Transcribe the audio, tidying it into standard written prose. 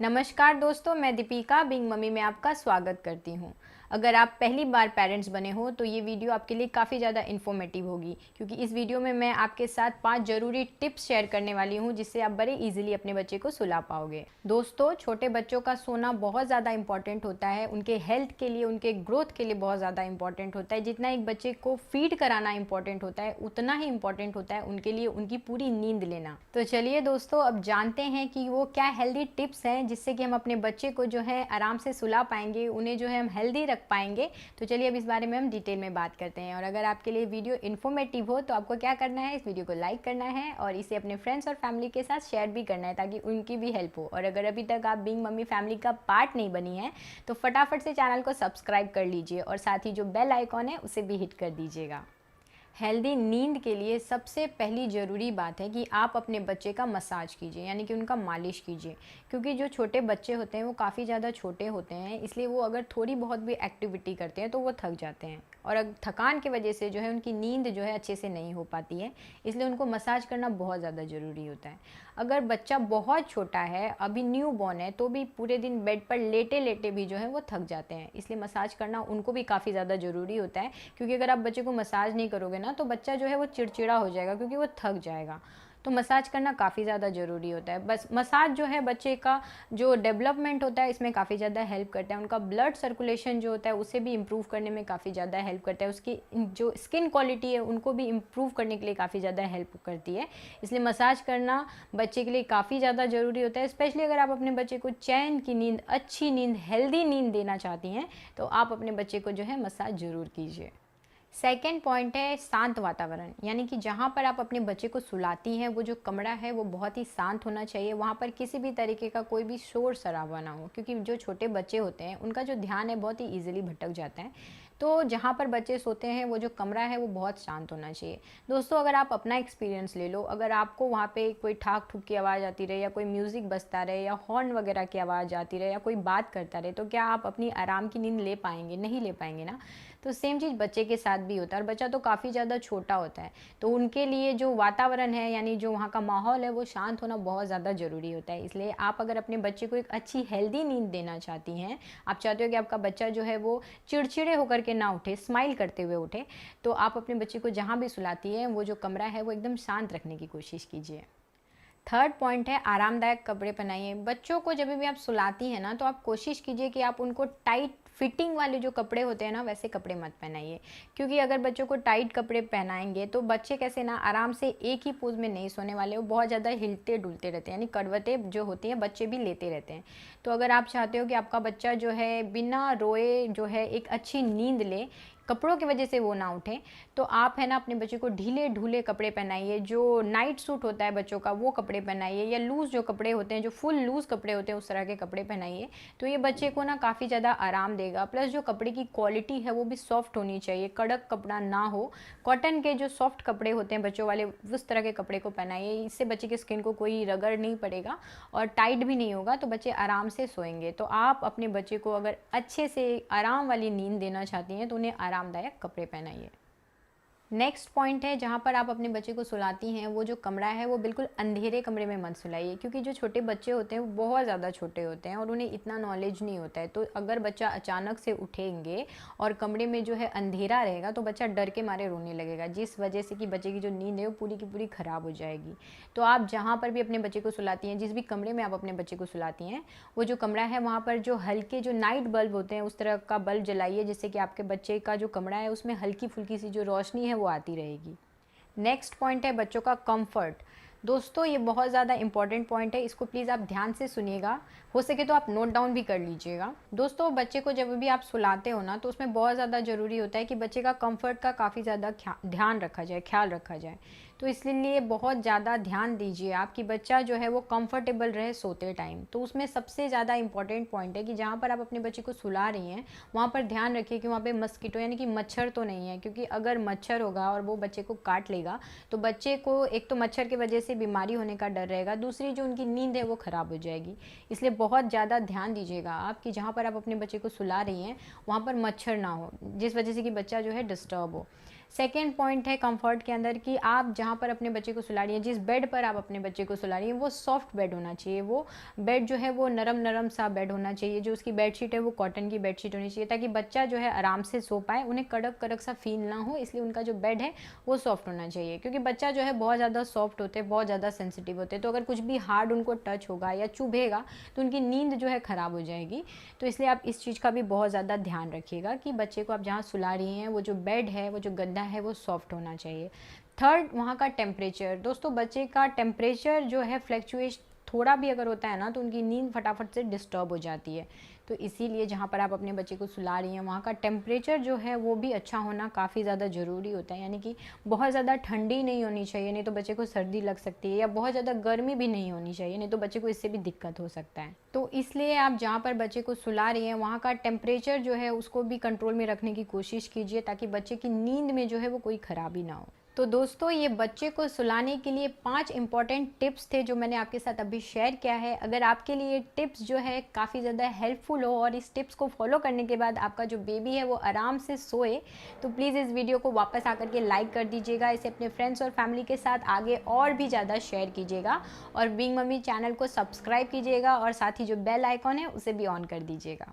नमस्कार दोस्तों, मैं दीपिका बिंग मम्मी में आपका स्वागत करती हूँ। अगर आप पहली बार पेरेंट्स बने हो तो ये वीडियो आपके लिए काफ़ी ज़्यादा इन्फॉर्मेटिव होगी, क्योंकि इस वीडियो में मैं आपके साथ 5 ज़रूरी टिप्स शेयर करने वाली हूँ जिससे आप बड़े इजीली अपने बच्चे को सुला पाओगे। दोस्तों, छोटे बच्चों का सोना बहुत ज़्यादा इंपॉर्टेंट होता है, उनके हेल्थ के लिए, उनके ग्रोथ के लिए बहुत ज़्यादा इंपॉर्टेंट होता है। जितना एक बच्चे को फीड कराना इंपॉर्टेंट होता है, उतना ही इंपॉर्टेंट होता है उनके लिए उनकी पूरी नींद लेना। तो चलिए दोस्तों, अब जानते हैं कि वो क्या हेल्दी टिप्स हैं जिससे कि हम अपने बच्चे को जो है आराम से सुला पाएंगे, उन्हें जो है हम हेल्दी रख पाएंगे। तो चलिए अब इस बारे में हम डिटेल में बात करते हैं। और अगर आपके लिए वीडियो इन्फॉर्मेटिव हो तो आपको क्या करना है, इस वीडियो को लाइक करना है और इसे अपने फ्रेंड्स और फैमिली के साथ शेयर भी करना है ताकि उनकी भी हेल्प हो। और अगर अभी तक आप बिंग मम्मी फैमिली का पार्ट नहीं बनी है तो फटाफट से चैनल को सब्सक्राइब कर लीजिए और साथ ही जो बेल आइकॉन है उसे भी हिट कर दीजिएगा। हेल्दी नींद के लिए सबसे पहली ज़रूरी बात है कि आप अपने बच्चे का मसाज कीजिए, यानी कि उनका मालिश कीजिए। क्योंकि जो छोटे बच्चे होते हैं वो काफ़ी ज़्यादा छोटे होते हैं, इसलिए वो अगर थोड़ी बहुत भी एक्टिविटी करते हैं तो वो थक जाते हैं और थकान की वजह से जो है उनकी नींद जो है अच्छे से नहीं हो पाती है। इसलिए उनको मसाज करना बहुत ज़्यादा ज़रूरी होता है। अगर बच्चा बहुत छोटा है, अभी न्यू बॉर्न है, तो भी पूरे दिन बेड पर लेटे लेटे भी जो है वो थक जाते हैं। इसलिए मसाज करना उनको भी काफ़ी ज़्यादा ज़रूरी होता है, क्योंकि अगर आप बच्चे को मसाज नहीं करोगे ना तो बच्चा जो है वो चिड़चिड़ा हो जाएगा, क्योंकि वो थक जाएगा। तो मसाज करना काफ़ी ज़्यादा ज़रूरी होता है। बस मसाज जो है बच्चे का जो डेवलपमेंट होता है इसमें काफ़ी ज़्यादा हेल्प करता है। उनका ब्लड सर्कुलेशन जो होता है उसे भी इम्प्रूव करने में काफ़ी ज़्यादा हेल्प करता है। उसकी जो स्किन क्वालिटी है उनको भी इम्प्रूव करने के लिए काफ़ी ज़्यादा हेल्प करती है। इसलिए मसाज करना बच्चे के लिए काफ़ी ज़्यादा ज़रूरी होता है। स्पेशली अगर आप अपने बच्चे को चैन की नींद, अच्छी नींद, हेल्दी नींद देना चाहती हैं तो आप अपने बच्चे को जो है मसाज ज़रूर कीजिए। सेकेंड पॉइंट है शांत वातावरण, यानी कि जहाँ पर आप अपने बच्चे को सुलाती हैं वो जो कमरा है वो बहुत ही शांत होना चाहिए। वहाँ पर किसी भी तरीके का कोई भी शोर शराबा ना हो, क्योंकि जो छोटे बच्चे होते हैं उनका जो ध्यान है बहुत ही ईजिली भटक जाता है। तो जहाँ पर बच्चे सोते हैं वो जो कमरा है वो बहुत शांत होना चाहिए। दोस्तों, अगर आप अपना एक्सपीरियंस ले लो, अगर आपको वहाँ पे कोई ठाक ठुक की आवाज़ आती रहे या कोई म्यूज़िक बजता रहे या हॉर्न वगैरह की आवाज़ आती रहे या कोई बात करता रहे, तो क्या आप अपनी आराम की नींद ले पाएंगे? नहीं ले पाएंगे ना। तो सेम चीज़ बच्चे के साथ भी होता है, और बच्चा तो काफ़ी ज़्यादा छोटा होता है, तो उनके लिए जो वातावरण है, यानी जो वहाँ का माहौल है, वो शांत होना बहुत ज़्यादा ज़रूरी होता है। इसलिए आप अगर अपने बच्चे को एक अच्छी हेल्दी नींद देना चाहती हैं, आप चाहते हो कि आपका बच्चा जो है वो चिड़चिड़े होकर के ना उठे, स्माइल करते हुए उठे, तो आप अपने बच्चे को जहाँ भी सुलाती हैं वो जो कमरा है वो एकदम शांत रखने की कोशिश कीजिए। थर्ड पॉइंट है आरामदायक कपड़े पहनाइए। बच्चों को जब भी आप सुलाती हैं ना तो आप कोशिश कीजिए कि आप उनको टाइट फिटिंग वाले जो कपड़े होते हैं ना वैसे कपड़े मत पहनाइए। क्योंकि अगर बच्चों को टाइट कपड़े पहनाएंगे तो बच्चे कैसे ना आराम से एक ही पोज में नहीं सोने वाले, वो बहुत ज़्यादा हिलते डुलते रहते हैं, यानी करवटें जो होती हैं बच्चे भी लेते रहते हैं। तो अगर आप चाहते हो कि आपका बच्चा जो है बिना रोए जो है एक अच्छी नींद ले, कपड़ों की वजह से वो ना उठे, तो आप है ना अपने बच्चे को ढीले ढूले कपड़े पहनाइए। जो नाइट सूट होता है बच्चों का वो कपड़े पहनाइए, या लूज़ जो कपड़े होते हैं, जो फुल लूज़ कपड़े होते हैं, उस तरह के कपड़े पहनाइए। तो ये बच्चे को ना काफ़ी ज़्यादा आराम देगा। प्लस जो कपड़े की क्वालिटी है वो भी सॉफ्ट होनी चाहिए, कड़क कपड़ा ना हो। कॉटन के जो सॉफ्ट कपड़े होते हैं बच्चों वाले, उस तरह के कपड़े को पहनाइए। इससे बच्चे की स्किन को कोई रगड़ नहीं पड़ेगा और टाइट भी नहीं होगा, तो बच्चे आराम से सोएंगे। तो आप अपने बच्चे को अगर अच्छे से आराम वाली नींद देना चाहती हैं तो उन्हें आरामदायक कपड़े पहनाइए। नेक्स्ट पॉइंट है, जहाँ पर आप अपने बच्चे को सुलाती हैं वो जो कमरा है वो बिल्कुल अंधेरे कमरे में मत सुलाइए। क्योंकि जो छोटे बच्चे होते हैं वो बहुत ज़्यादा छोटे होते हैं और उन्हें इतना नॉलेज नहीं होता है। तो अगर बच्चा अचानक से उठेंगे और कमरे में जो है अंधेरा रहेगा तो बच्चा डर के मारे रोने लगेगा, जिस वजह से कि बच्चे की जो नींद है वो पूरी की पूरी ख़राब हो जाएगी। तो आप जहाँ पर भी अपने बच्चे को सुलाती हैं, जिस भी कमरे में आप अपने बच्चे को सुलाती हैं, वो जो कमरा है वहाँ पर जो हल्के जो नाइट बल्ब होते हैं उस तरह का बल्ब जलाइए, जिससे कि आपके बच्चे का जो कमरा है उसमें हल्की फुल्की सी जो रोशनी है वो आती रहेगी। नेक्स्ट पॉइंट है बच्चों का कंफर्ट। दोस्तों, ये बहुत ज़्यादा इंपॉर्टेंट पॉइंट है, इसको प्लीज़ आप ध्यान से सुनिएगा, हो सके तो आप नोट डाउन भी कर लीजिएगा। दोस्तों, बच्चे को जब भी आप सुलाते हो ना तो उसमें बहुत ज़्यादा ज़रूरी होता है कि बच्चे का कंफर्ट का काफ़ी ज़्यादा ध्यान रखा जाए, ख्याल रखा जाए। तो इसलिए बहुत ज़्यादा ध्यान दीजिए आप कि बच्चा जो है वो कंफर्टेबल रहे सोते टाइम। तो उसमें सबसे ज़्यादा इंपॉर्टेंट पॉइंट है कि जहाँ पर आप अपने बच्चे को सुला रही हैं वहाँ पर ध्यान रखिए कि वहाँ पे मस्कीटो यानी कि मच्छर तो नहीं है। क्योंकि अगर मच्छर होगा और वो बच्चे को काट लेगा तो बच्चे को एक तो मच्छर की वजह से बीमारी होने का डर रहेगा, दूसरी जो उनकी नींद है वो ख़राब हो जाएगी। इसलिए बहुत ज़्यादा ध्यान दीजिएगा आप कि जहाँ पर आप अपने बच्चे को सुला रही हैं वहाँ पर मच्छर ना हो, जिस वजह से कि बच्चा जो है डिस्टर्ब हो। सेकेंड पॉइंट है कंफर्ट के अंदर कि आप जहाँ पर अपने बच्चे को सुला रही हैं, जिस बेड पर आप अपने बच्चे को सुला रही हैं, वो सॉफ्ट बेड होना चाहिए। वो बेड जो है वो नरम नरम सा बेड होना चाहिए। जो उसकी बेडशीट है वो कॉटन की बेडशीट होनी चाहिए, ताकि बच्चा जो है आराम से सो पाए, उन्हें कड़क कड़क सा फील ना हो। इसलिए उनका जो बेड है वो सॉफ्ट होना चाहिए, क्योंकि बच्चा जो है बहुत ज़्यादा सॉफ्ट होते हैं, बहुत ज़्यादा सेंसिटिव होते हैं। तो अगर कुछ भी हार्ड उनको टच होगा या चुभेगा तो उनकी नींद जो है ख़राब हो जाएगी। तो इसलिए आप इस चीज़ का भी बहुत ज़्यादा ध्यान रखिएगा कि बच्चे को आप जहाँ सुला रही हैं वो जो बेड है, वो जो गद्दा है, वो सॉफ्ट होना चाहिए। थर्ड, वहाँ का टेम्परेचर। दोस्तों, बच्चे का टेम्परेचर जो है फ्लैक्चुएट थोड़ा भी अगर होता है ना, तो उनकी नींद फटाफट से डिस्टर्ब हो जाती है। तो इसीलिए जहाँ पर आप अपने बच्चे को सुला रही हैं वहाँ का टेम्परेचर जो है वो भी अच्छा होना काफ़ी ज़्यादा ज़रूरी होता है। यानी कि बहुत ज़्यादा ठंडी नहीं होनी चाहिए, नहीं तो बच्चे को सर्दी लग सकती है, या बहुत ज़्यादा गर्मी भी नहीं होनी चाहिए, नहीं तो बच्चे को इससे भी दिक्कत हो सकता है। तो इसलिए आप जहाँ पर बच्चे को सुला रही हैं वहाँ का टेम्परेचर जो है उसको भी कंट्रोल में रखने की कोशिश कीजिए, ताकि बच्चे की नींद में जो है वो कोई ख़राबी ना हो। तो दोस्तों, ये बच्चे को सुलाने के लिए 5 इंपॉर्टेंट टिप्स थे जो मैंने आपके साथ अभी शेयर किया है। अगर आपके लिए टिप्स जो है काफ़ी ज़्यादा हेल्पफुल हो और इस टिप्स को फॉलो करने के बाद आपका जो बेबी है वो आराम से सोए, तो प्लीज़ इस वीडियो को वापस आकर के लाइक कर दीजिएगा। इसे अपने फ्रेंड्स और फैमिली के साथ आगे और भी ज़्यादा शेयर कीजिएगा, और बीइंग मम्मी चैनल को सब्सक्राइब कीजिएगा, और साथ ही जो बेल आइकॉन है उसे भी ऑन कर दीजिएगा।